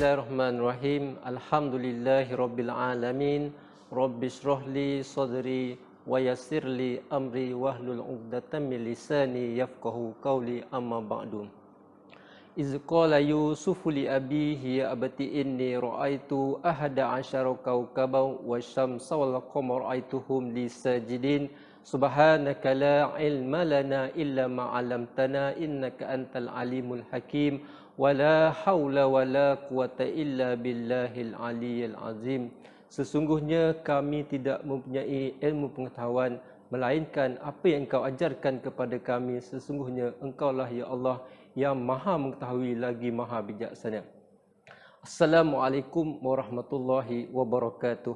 Bismillahirrahmanirrahim. Alhamdulillahirabbil alamin. Rabbis shrahli sadri wa yassirli amri wahlul 'uqdatam min lisani yafqahu qawli amma ba'du. Iz qala Yusufu li abihi ya abati inni ra'aitu ahada 'asyara kawkaban wasyamsa wal qamara ra'aituhum li sajidin. Subhanaka la ilma lana illa ma 'allamtana innaka antal alimul hakim. Wala haula wala quwata illa billahil aliyyil azim. Sesungguhnya kami tidak mempunyai ilmu pengetahuan melainkan apa yang Engkau ajarkan kepada kami. Sesungguhnya Engkaulah ya Allah yang Maha mengetahui lagi Maha bijaksana. Assalamualaikum warahmatullahi wabarakatuh.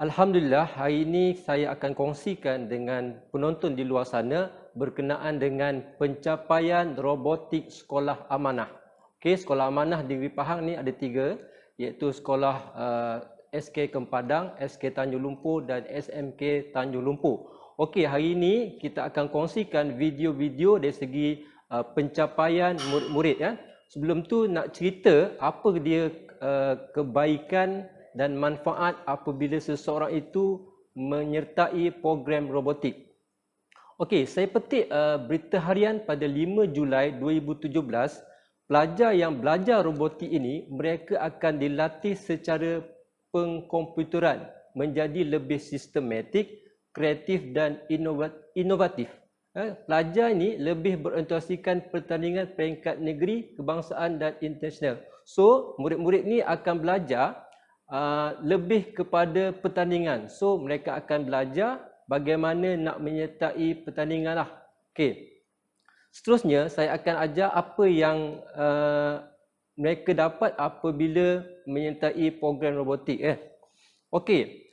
Alhamdulillah, hari ini saya akan kongsikan dengan penonton di luar sana berkenaan dengan pencapaian robotik sekolah amanah. Okey, sekolah amanah di Negeri Pahang ni ada 3, iaitu sekolah SK Kempadan, SK Tanjung Lumpur dan SMK Tanjung Lumpur. Okey, hari ini kita akan kongsikan video-video dari segi pencapaian murid-murid ya. Sebelum tu nak cerita apa dia kebaikan dan manfaat apabila seseorang itu menyertai program robotik. Okey, saya petik berita harian pada 5 Julai 2017. Pelajar yang belajar robotik ini, mereka akan dilatih secara pengkomputeran menjadi lebih sistematik, kreatif dan inovatif. Pelajar ini lebih berorientasikan pertandingan peringkat negeri, kebangsaan dan internasional. So, murid-murid ni akan belajar lebih kepada pertandingan. So, mereka akan belajar bagaimana nak menyertai pertandingan lah. Okey. Seterusnya, saya akan ajar apa yang mereka dapat apabila menyertai program robotik. Okey,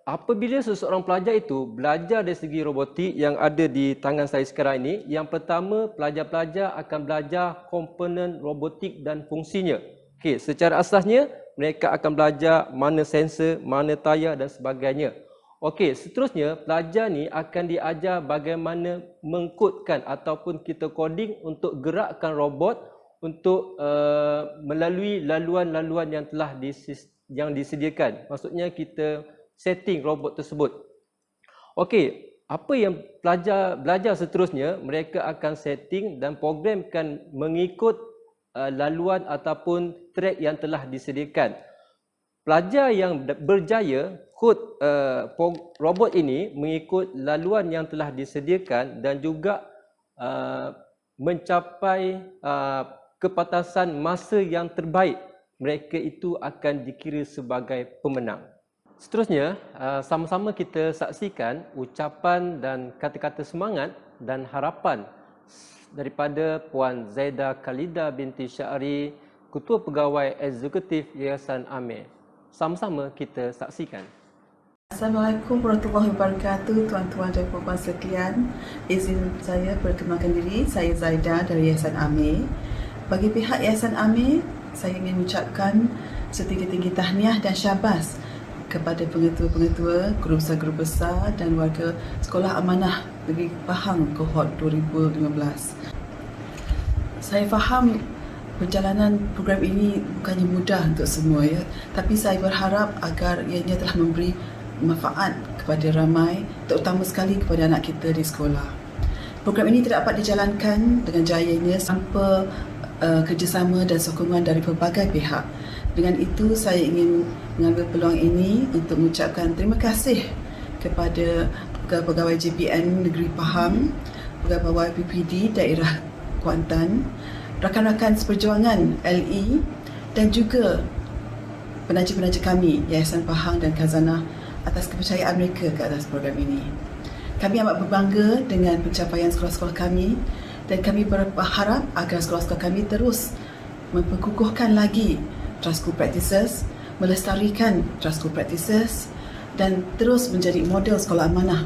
apabila seseorang pelajar itu belajar dari segi robotik yang ada di tangan saya sekarang ini, yang pertama, pelajar-pelajar akan belajar komponen robotik dan fungsinya. Okey, secara asasnya, mereka akan belajar mana sensor, mana tayar dan sebagainya. Okey, seterusnya pelajar ni akan diajar bagaimana mengkodkan ataupun kita coding untuk gerakkan robot untuk melalui laluan-laluan yang telah disediakan. Maksudnya kita setting robot tersebut. Okey, apa yang pelajar belajar seterusnya, mereka akan setting dan programkan mengikut laluan ataupun track yang telah disediakan. Pelajar yang berjaya kod robot ini mengikut laluan yang telah disediakan dan juga mencapai kepatasan masa yang terbaik, mereka itu akan dikira sebagai pemenang. Seterusnya, sama-sama kita saksikan ucapan dan kata-kata semangat dan harapan daripada Puan Zaidah Khalida binti Syahri, Ketua Pegawai Eksekutif Yayasan Amir. Sama-sama kita saksikan. Assalamualaikum warahmatullahi wabarakatuh, tuan-tuan dan puan-puan sekalian. Izin saya perkenalkan diri, saya Zaidah dari Yayasan Amir. Bagi pihak Yayasan Amir, saya ingin mengucapkan setinggi-tinggi tahniah dan syabas kepada pengetua-pengetua, guru besar dan warga Sekolah Amanah Negeri Pahang Kohort 2015. Saya faham perjalanan program ini bukannya mudah untuk semua ya, tapi saya berharap agar ianya telah memberi manfaat kepada ramai, terutama sekali kepada anak kita di sekolah. Program ini tidak dapat dijalankan dengan jayanya tanpa kerjasama dan sokongan dari pelbagai pihak. Dengan itu, saya ingin mengambil peluang ini untuk mengucapkan terima kasih kepada pegawai JPN Negeri Pahang, pegawai PPD Daerah Kuantan, rakan-rakan seperjuangan LE dan juga penaja-penaja kami Yayasan Pahang dan Khazanah atas kepercayaan mereka ke atas program ini. Kami amat berbangga dengan pencapaian sekolah-sekolah kami dan kami berharap agar sekolah-sekolah kami terus memperkukuhkan lagi trust school practices, melestarikan trust school practices dan terus menjadi model sekolah amanah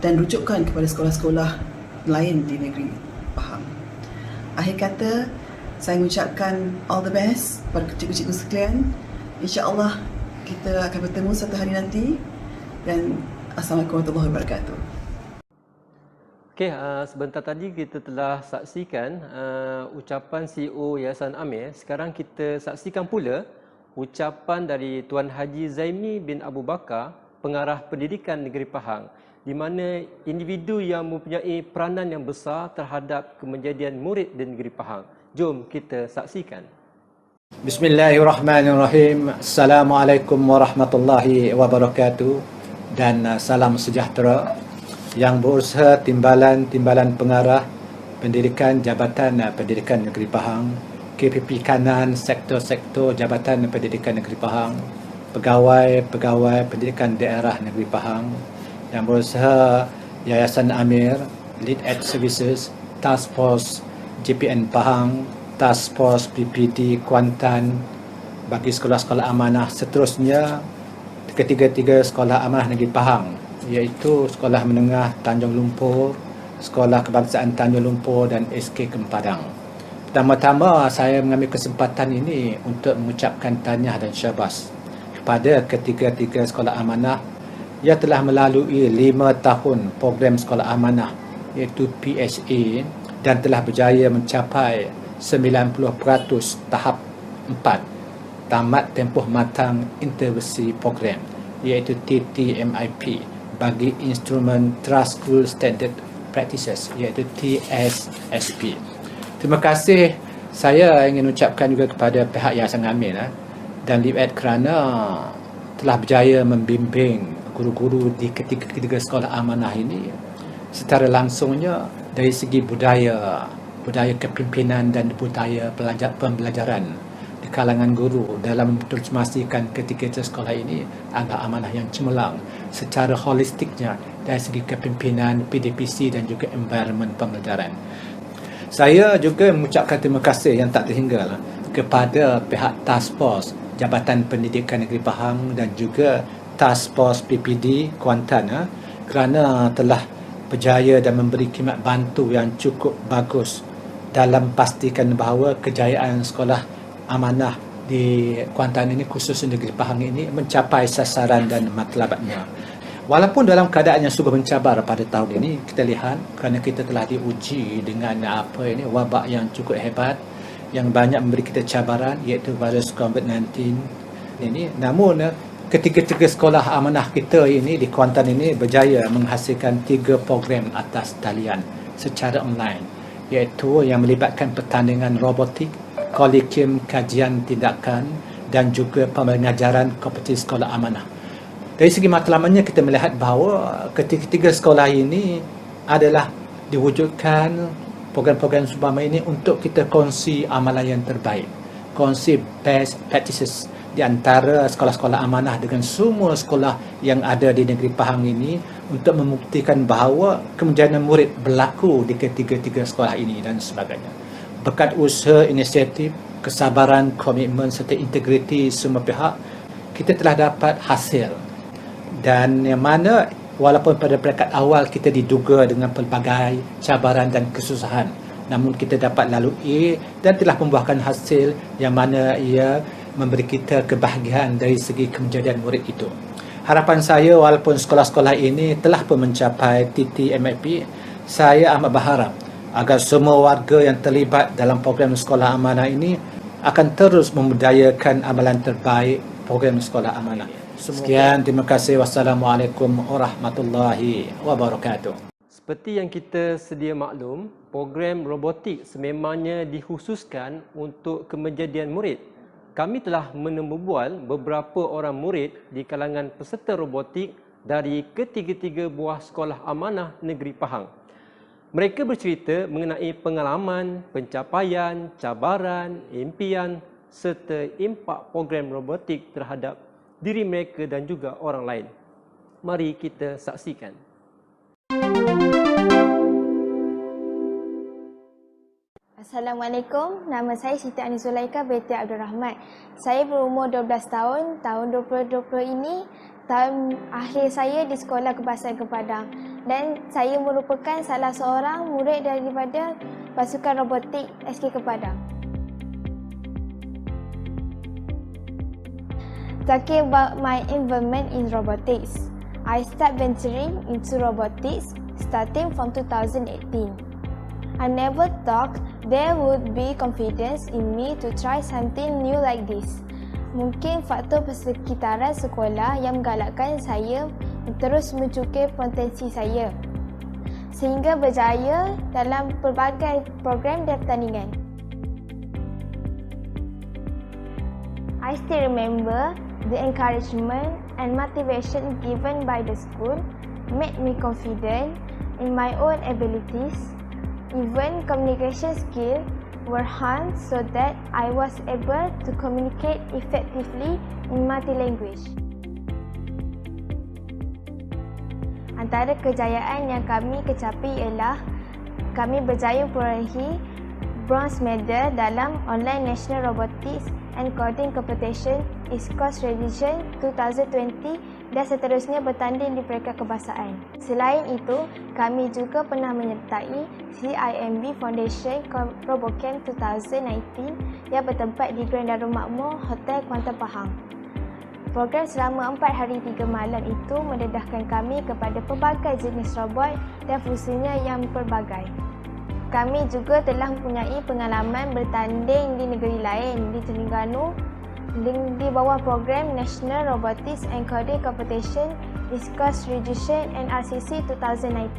dan rujukan kepada sekolah-sekolah lain di negeri Pahang. Akhir kata, saya mengucapkan all the best pada cikgu-cikgu sekalian. InsyaAllah kita akan bertemu satu hari nanti dan Assalamualaikum warahmatullahi wabarakatuh. Okey, sebentar tadi kita telah saksikan ucapan CEO Yayasan Amir. Sekarang kita saksikan pula ucapan dari Tuan Haji Zaimi bin Abu Bakar, Pengarah Pendidikan Negeri Pahang, di mana individu yang mempunyai peranan yang besar terhadap kemenjadian murid di Negeri Pahang. Jom kita saksikan. Bismillahirrahmanirrahim. Assalamualaikum warahmatullahi wabarakatuh dan salam sejahtera. Yang berusaha timbalan pengarah pendidikan Jabatan Pendidikan Negeri Pahang, KPP Kanan sektor-sektor Jabatan Pendidikan Negeri Pahang, pegawai pendidikan daerah Negeri Pahang, yang berusaha Yayasan Amir, Lead Ed Services, Task Force JPN Pahang, Task Force PPD Kuantan bagi sekolah-sekolah amanah seterusnya, ketiga-tiga sekolah amanah Negeri Pahang, iaitu Sekolah Menengah Tanjung Lumpur, Sekolah Kebangsaan Tanjung Lumpur dan SK Kempadan. Pertama-tama saya mengambil kesempatan ini untuk mengucapkan tahniah dan syabas kepada ketiga-tiga sekolah amanah yang telah melalui 5 tahun program sekolah amanah iaitu PSA dan telah berjaya mencapai 90% tahap 4 tamat tempoh matang intervensi program iaitu TTMIP bagi instrumen Trust School Standard Practices iaitu TSSP. Terima kasih saya ingin ucapkan juga kepada pihak Yayasan Amir dan LibEd kerana telah berjaya membimbing guru-guru di ketiga-ketiga sekolah amanah ini secara langsungnya dari segi budaya kepimpinan dan budaya pembelajaran di kalangan guru dalam mentransformasikan ketiga sekolah ini agar amanah yang cemerlang secara holistiknya dari segi kepimpinan, PDPC dan juga environment pembelajaran. Saya juga mengucapkan terima kasih yang tak terhingga kepada pihak Task Force Jabatan Pendidikan Negeri Pahang dan juga Task Force PPD Kuantan kerana telah berjaya dan memberi khidmat bantu yang cukup bagus dalam pastikan bahawa kejayaan sekolah amanah di Kuantan ini, khusus Negeri Pahang ini, mencapai sasaran dan matlabatnya. Walaupun dalam keadaan yang sungguh mencabar pada tahun ini, kita lihat kerana kita telah diuji dengan wabak yang cukup hebat yang banyak memberi kita cabaran iaitu virus COVID-19 ini. Namun ketiga-tiga sekolah amanah kita ini di Kuantan ini berjaya menghasilkan 3 program atas talian secara online, iaitu yang melibatkan pertandingan robotik, Kolikum kajian tindakan dan juga pengajaran kompetisi sekolah amanah. Dari segi matlamatnya kita melihat bahawa ketiga-tiga sekolah ini adalah diwujudkan program-program seumpama ini untuk kita kongsi amalan yang terbaik, kongsi best practices di antara sekolah-sekolah amanah dengan semua sekolah yang ada di Negeri Pahang ini untuk membuktikan bahawa kemenjadian murid berlaku di ketiga-tiga sekolah ini dan sebagainya. Berkat usaha, inisiatif, kesabaran, komitmen serta integriti semua pihak, kita telah dapat hasil. Dan yang mana walaupun pada peringkat awal kita diduga dengan pelbagai cabaran dan kesusahan, namun kita dapat lalui dan telah membuahkan hasil yang mana ia memberi kita kebahagiaan dari segi kemenjadian murid itu. Harapan saya walaupun sekolah-sekolah ini telah pun mencapai TTMIP, saya amat berharap agar semua warga yang terlibat dalam program sekolah amanah ini akan terus membudayakan amalan terbaik program sekolah amanah. Sekian, terima kasih. Wassalamualaikum warahmatullahi wabarakatuh. Seperti yang kita sedia maklum, program robotik sememangnya dikhususkan untuk kemenjadian murid. Kami telah menembual beberapa orang murid di kalangan peserta robotik dari ketiga-tiga buah sekolah amanah Negeri Pahang. Mereka bercerita mengenai pengalaman, pencapaian, cabaran, impian serta impak program robotik terhadap diri mereka dan juga orang lain. Mari kita saksikan. Assalamualaikum, nama saya Siti Ani Zulaika binti Abdul Rahman. Saya berumur 12 tahun. Tahun 2020 ini tahun akhir saya di Sekolah Kebangsaan Kempadan dan saya merupakan salah seorang murid daripada pasukan robotik SK Kempadan. Talking about my involvement in robotics, I start venturing into robotics starting from 2018. I never thought there would be confidence in me to try something new like this. Mungkin faktor persekitaran sekolah yang menggalakkan saya terus mencukir potensi saya sehingga berjaya dalam pelbagai program dan pertandingan. I still remember the encouragement and motivation given by the school made me confident in my own abilities. Even communication skills were honed so that I was able to communicate effectively in multi-language. Antara kejayaan yang kami kecapi ialah kami berjaya perolehi bronze medal dalam Online National Robotics and Coding Competition East Coast Region 2020 dan seterusnya bertanding di peringkat kebangsaan. Selain itu, kami juga pernah menyertai CIMB Foundation RoboCamp 2019 yang bertempat di Grand Darul Makmur Hotel Kuantan Pahang. Program selama 4 hari 3 malam itu mendedahkan kami kepada pelbagai jenis robot dan fungsinya yang pelbagai. Kami juga telah mempunyai pengalaman bertanding di negeri lain di Terengganu di bawah program National Robotics and Coding Competition East Coast Region NRCC 2019.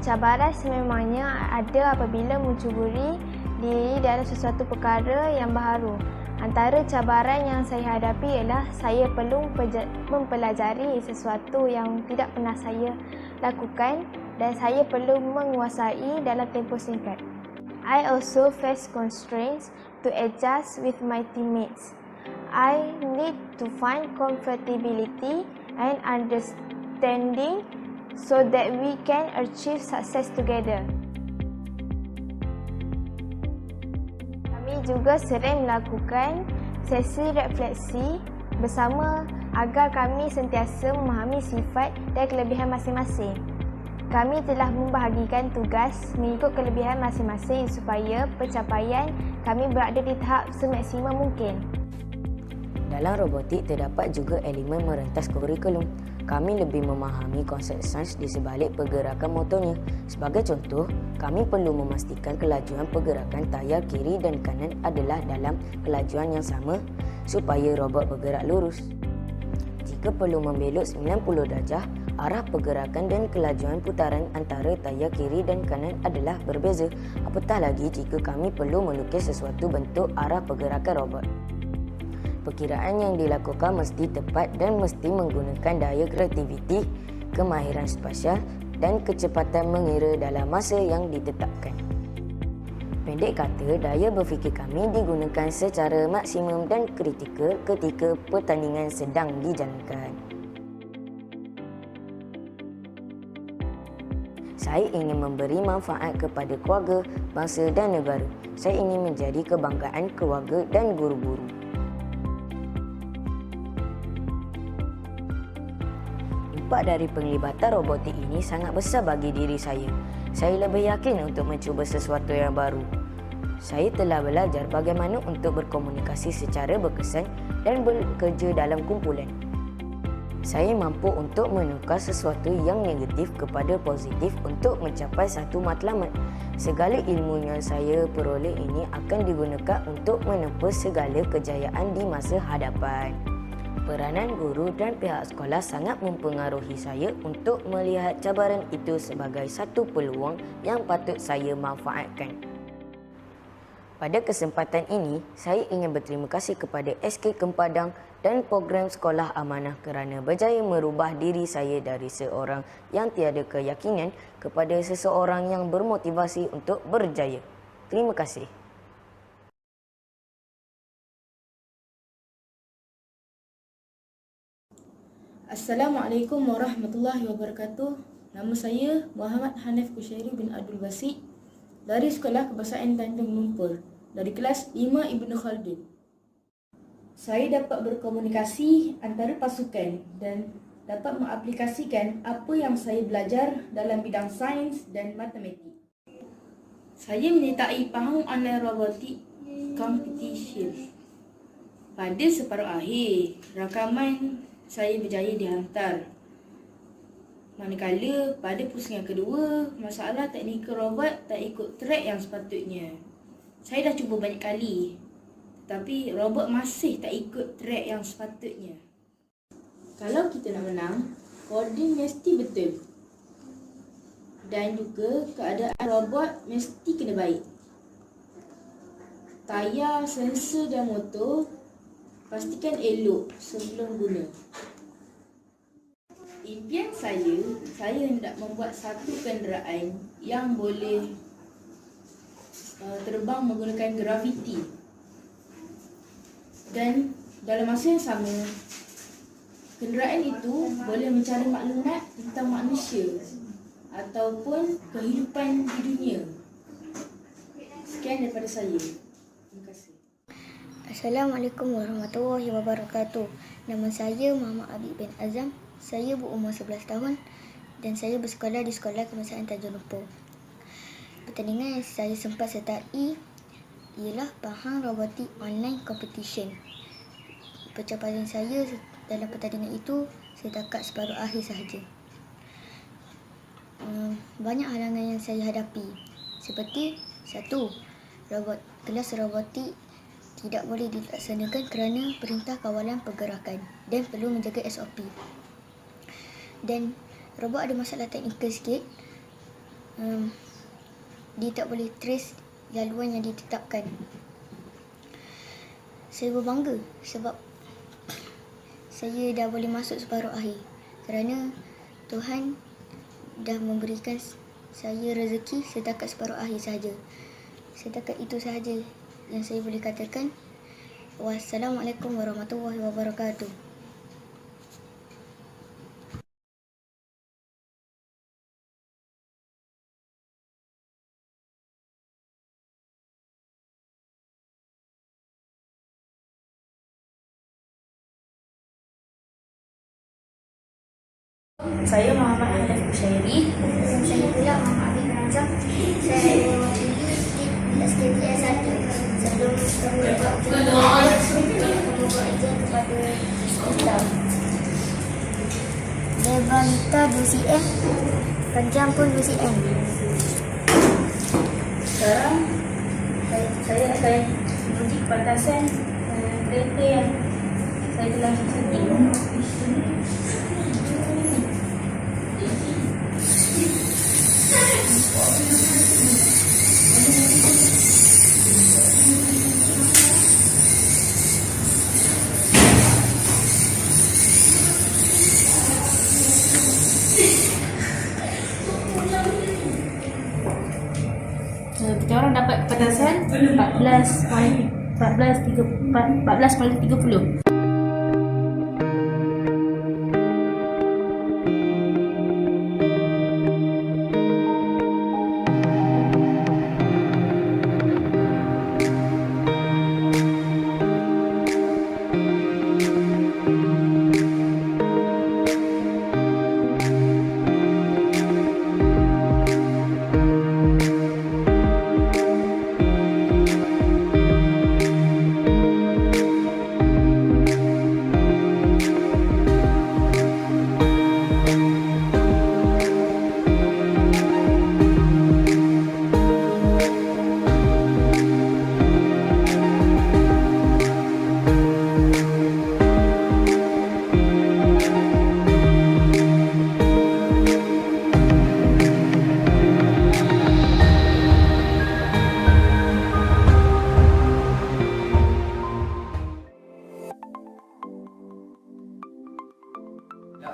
Cabaran sememangnya ada apabila mencuburi diri dalam sesuatu perkara yang baharu. Antara cabaran yang saya hadapi ialah saya perlu mempelajari sesuatu yang tidak pernah saya lakukan dan saya perlu menguasai dalam tempoh singkat. I also face constraints to adjust with my teammates. I need to find compatibility and understanding so that we can achieve success together. Kami juga sering melakukan sesi refleksi bersama agar kami sentiasa memahami sifat dan kelebihan masing-masing. Kami telah membahagikan tugas mengikut kelebihan masing-masing supaya pencapaian kami berada di tahap semaksimum mungkin. Dalam robotik terdapat juga elemen merentas kurikulum. Kami lebih memahami konsep sains di sebalik pergerakan motornya. Sebagai contoh, kami perlu memastikan kelajuan pergerakan tayar kiri dan kanan adalah dalam kelajuan yang sama supaya robot bergerak lurus. Jika perlu membelok 90 darjah, arah pergerakan dan kelajuan putaran antara tayar kiri dan kanan adalah berbeza. Apatah lagi jika kami perlu melukis sesuatu bentuk arah pergerakan robot. Perkiraan yang dilakukan mesti tepat dan mesti menggunakan daya kreativiti, kemahiran spasial dan kecepatan mengira dalam masa yang ditetapkan. Pendek kata, daya berfikir kami digunakan secara maksimum dan kritikal ketika pertandingan sedang dijalankan. Saya ingin memberi manfaat kepada keluarga, bangsa dan negara. Saya ingin menjadi kebanggaan keluarga dan guru-guru. Dampak dari penglibatan robotik ini sangat besar bagi diri saya. Saya lebih yakin untuk mencuba sesuatu yang baru. Saya telah belajar bagaimana untuk berkomunikasi secara berkesan dan bekerja dalam kumpulan. Saya mampu untuk menukar sesuatu yang negatif kepada positif untuk mencapai satu matlamat. Segala ilmu yang saya peroleh ini akan digunakan untuk menempuh segala kejayaan di masa hadapan. Peranan guru dan pihak sekolah sangat mempengaruhi saya untuk melihat cabaran itu sebagai satu peluang yang patut saya manfaatkan. Pada kesempatan ini, saya ingin berterima kasih kepada SK Kempahdang dan program Sekolah Amanah kerana berjaya merubah diri saya dari seorang yang tiada keyakinan kepada seseorang yang bermotivasi untuk berjaya. Terima kasih. Assalamualaikum warahmatullahi wabarakatuh. Nama saya Muhammad Hanif Kushairi bin Abdul Basit dari Sekolah Kebangsaan Tanjung Lumpur dari kelas 5 Ibnu Khaldun. Saya dapat berkomunikasi antara pasukan dan dapat mengaplikasikan apa yang saya belajar dalam bidang sains dan matematik. Saya menyertai Pahang Online Robotic Competition. Pada separuh akhir, rakaman saya berjaya dihantar Manakala pada pusingan kedua, masalah teknikal robot tak ikut track yang sepatutnya. Saya dah cuba banyak kali, tetapi robot masih tak ikut track yang sepatutnya. Kalau kita nak menang, coding mesti betul. Dan juga keadaan robot mesti kena baik. Tayar, sensor dan motor pastikan elok sebelum guna. Impian saya hendak membuat satu kenderaan yang boleh terbang menggunakan graviti. Dan dalam masa yang sama, kenderaan itu boleh mencari maklumat tentang manusia ataupun kehidupan di dunia. Sekian daripada saya. Terima kasih. Assalamualaikum warahmatullahi wabarakatuh. Nama saya Muhammad Abid bin Azam. Saya berumur 11 tahun dan saya bersekolah di Sekolah Kebangsaan Tanjung Lumpur. Pertandingan yang saya sempat sertai ialah Pahang Robotik Online Competition. Pencapaian saya dalam pertandingan itu setakat separuh akhir sahaja. Banyak halangan yang saya hadapi, seperti 1. Kelas robotik tidak boleh dilaksanakan kerana perintah kawalan pergerakan dan perlu menjaga SOP. Dan robot ada masalah teknikal sikit. Dia tak boleh trace laluan yang ditetapkan. Saya berbangga sebab saya dah boleh masuk separuh akhir kerana Tuhan dah memberikan saya rezeki setakat separuh akhir sahaja. Setakat itu sahaja yang saya boleh katakan. Wassalamualaikum warahmatullahi wabarakatuh. Saya Muhammad Hanif Kushairi. Saya pula Muhammad Abid bin Azam. Saya mewakili SKPS 1 sebelum membuat izin kepada kita. Lebar meter 2 cm, panjang pun 2 cm. Sekarang saya akan menuju kepatasan kereta yang saya telah setting. Kita orang dapat kepatasan 14.30.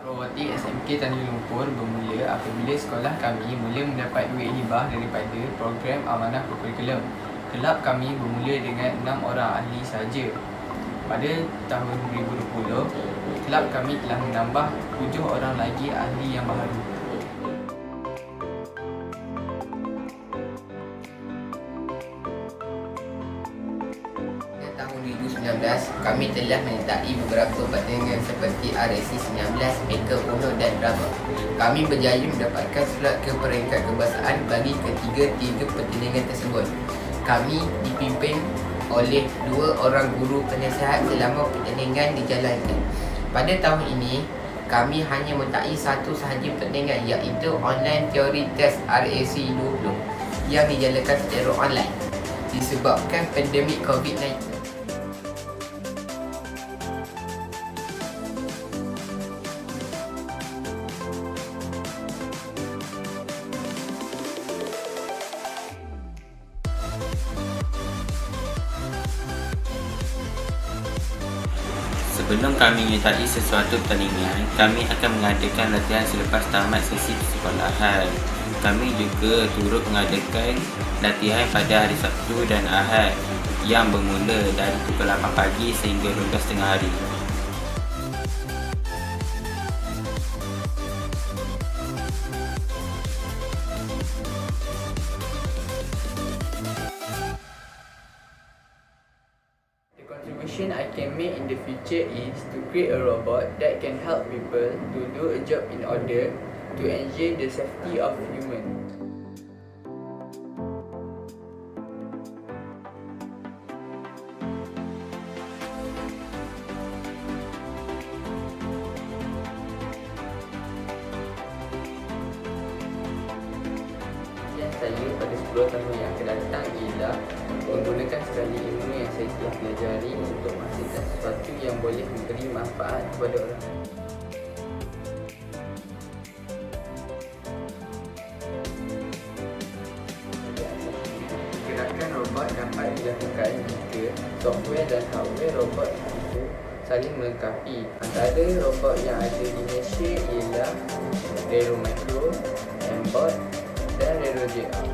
Robotik SMK Tanjung Lumpur bermula apabila sekolah kami mula mendapat duit hibah daripada program amanah kurikulum. Kelab kami bermula dengan 6 orang ahli sahaja. Pada tahun 2020, kelab kami telah menambah 7 orang lagi ahli yang baharu. Tahun 2019, kami telah menyertai beberapa pertandingan seperti RSC 19, Maker Uno dan Drama. Kami berjaya mendapatkan slot ke peringkat kebangsaan bagi ketiga-tiga pertandingan tersebut. Kami dipimpin oleh 2 orang guru penasihat selama pertandingan dijalankan. Pada tahun ini, kami hanya menyertai satu sahaja pertandingan, iaitu online teori test RAC 20 yang dijalakan secara online disebabkan pandemik COVID-19. Sebelum kami menyertai sesuatu pertandingan, kami akan mengadakan latihan selepas tamat sesi persekolahan. Kami juga turut mengadakan latihan pada hari Sabtu dan Ahad yang bermula dari pukul 8 pagi sehingga 12.30 hari. Contribution I can make in the future is to create a robot that can help people to do a job in order to ensure the safety of humans. Saya pada 10 tahun yang akan datang ialah menggunakan sekali ilmu yang saya telah pelajari untuk menghasilkan sesuatu yang boleh memberi manfaat kepada orang. Gerakan robot dapat dilakukan jika software dan hardware robot itu saling melengkapi. Antara robot yang ada di Malaysia ialah Rero Micro, M-Bot dan Rero JR.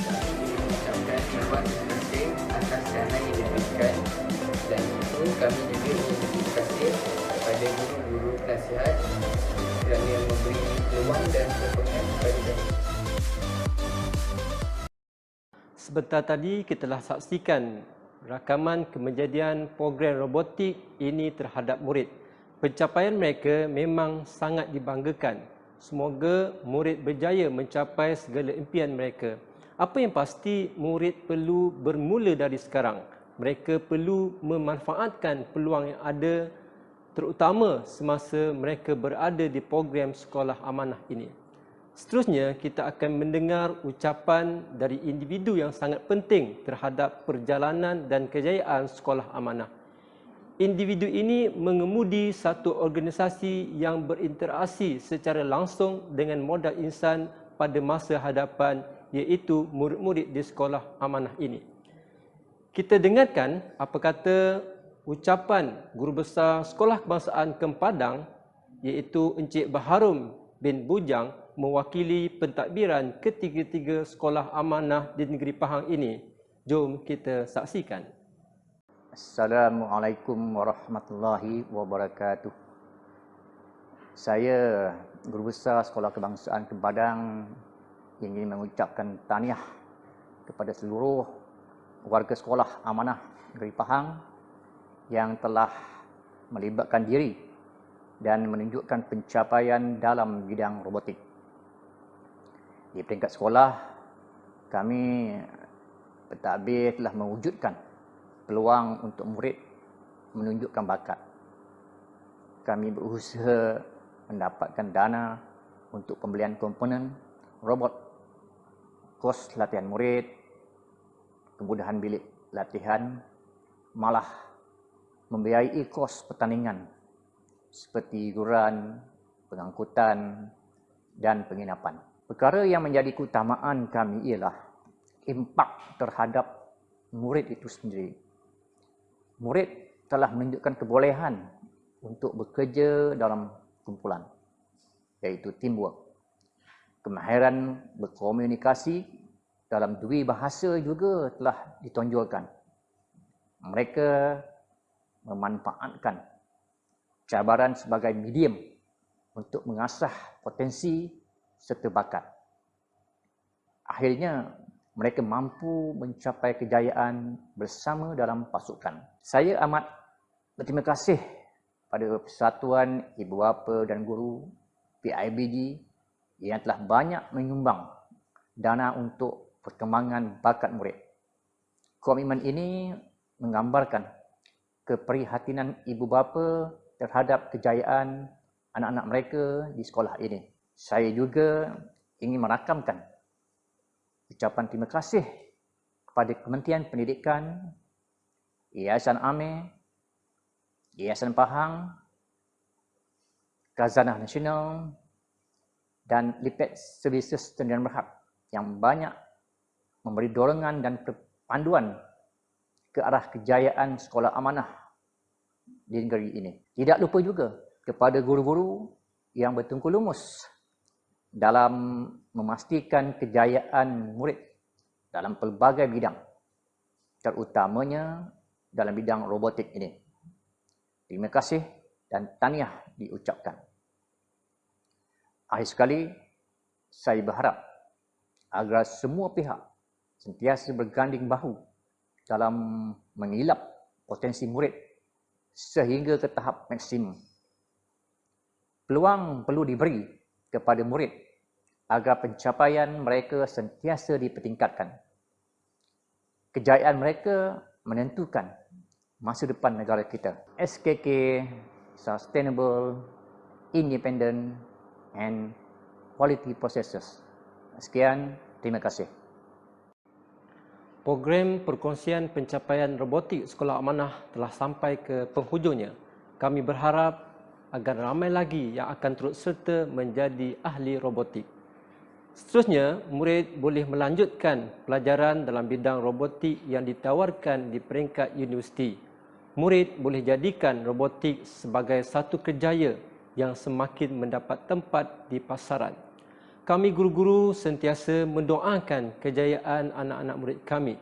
Kami mengucapkan terima kasih atas dana yang diberikan, dan itu kami juga ingin berterima kasih kepada guru-guru penasihat kerana memberi peluang dan sokongan kepada kami. Sebentar tadi kita telah saksikan rakaman kejadian program robotik ini terhadap murid. Pencapaian mereka memang sangat dibanggakan. Semoga murid berjaya mencapai segala impian mereka. Apa yang pasti, murid perlu bermula dari sekarang. Mereka perlu memanfaatkan peluang yang ada, terutama semasa mereka berada di program sekolah amanah ini. Seterusnya, kita akan mendengar ucapan dari individu yang sangat penting terhadap perjalanan dan kejayaan sekolah amanah. Individu ini mengemudi satu organisasi yang berinteraksi secara langsung dengan modal insan pada masa hadapan, iaitu murid-murid di sekolah amanah ini. Kita dengarkan apa kata ucapan Guru Besar Sekolah Kebangsaan Kempahdang, iaitu Encik Baharum bin Bujang, mewakili pentadbiran ketiga-tiga sekolah amanah di negeri Pahang ini. Jom kita saksikan. Assalamualaikum warahmatullahi wabarakatuh. Saya Guru Besar Sekolah Kebangsaan Kempahdang ingin mengucapkan tahniah kepada seluruh warga sekolah amanah negeri Pahang yang telah melibatkan diri dan menunjukkan pencapaian dalam bidang robotik. Di peringkat sekolah, kami pentadbir telah mewujudkan peluang untuk murid menunjukkan bakat. Kami berusaha mendapatkan dana untuk pembelian komponen robot, kos latihan murid, kemudahan bilik latihan, malah membiayai kos pertandingan seperti hiburan, pengangkutan dan penginapan. Perkara yang menjadi keutamaan kami ialah impak terhadap murid itu sendiri. Murid telah menunjukkan kebolehan untuk bekerja dalam kumpulan, iaitu teamwork. Kemahiran berkomunikasi dalam dua bahasa juga telah ditonjolkan. Mereka memanfaatkan cabaran sebagai medium untuk mengasah potensi serta bakat. Akhirnya, mereka mampu mencapai kejayaan bersama dalam pasukan. Saya amat berterima kasih pada Persatuan Ibu Bapa dan Guru PIBG yang telah banyak menyumbang dana untuk perkembangan bakat murid. Komitmen ini menggambarkan keprihatinan ibu bapa terhadap kejayaan anak-anak mereka di sekolah ini. Saya juga ingin merakamkan ucapan terima kasih kepada Kementerian Pendidikan, Yayasan AME, Yayasan Pahang, Khazanah Nasional dan Lipet Services Sdn Bhd yang banyak memberi dorongan dan panduan ke arah kejayaan sekolah amanah di negeri ini. Tidak lupa juga kepada guru-guru yang bertungku lumus dalam memastikan kejayaan murid dalam pelbagai bidang, terutamanya dalam bidang robotik ini. Terima kasih dan tahniah diucapkan. Akhir sekali, saya berharap agar semua pihak sentiasa berganding bahu dalam mengilap potensi murid sehingga ke tahap maksimum. Peluang perlu diberi kepada murid agar pencapaian mereka sentiasa dipertingkatkan. Kejayaan mereka menentukan masa depan negara kita. SKK, Sustainable, Independent and Quality Processes. Sekian, terima kasih. Program perkongsian pencapaian robotik Sekolah Amanah telah sampai ke penghujungnya. Kami berharap agar ramai lagi yang akan turut serta menjadi ahli robotik. Seterusnya, murid boleh melanjutkan pelajaran dalam bidang robotik yang ditawarkan di peringkat universiti. Murid boleh jadikan robotik sebagai satu kerjaya yang semakin mendapat tempat di pasaran. Kami guru-guru sentiasa mendoakan kejayaan anak-anak murid kami.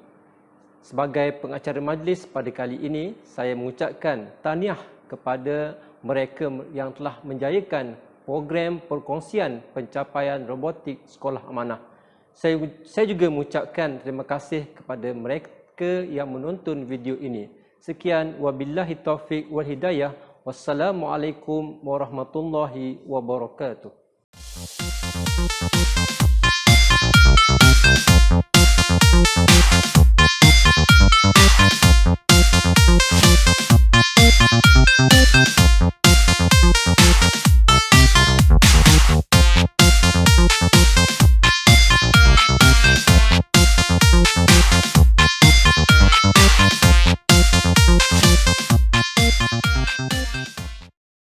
Sebagai pengacara majlis pada kali ini, saya mengucapkan tahniah kepada mereka yang telah menjayakan program perkongsian pencapaian robotik Sekolah Amanah. Saya juga mengucapkan terima kasih kepada mereka yang menonton video ini. Sekian, wabillahi taufiq wal hidayah. Wassalamualaikum warahmatullahi wabarakatuh.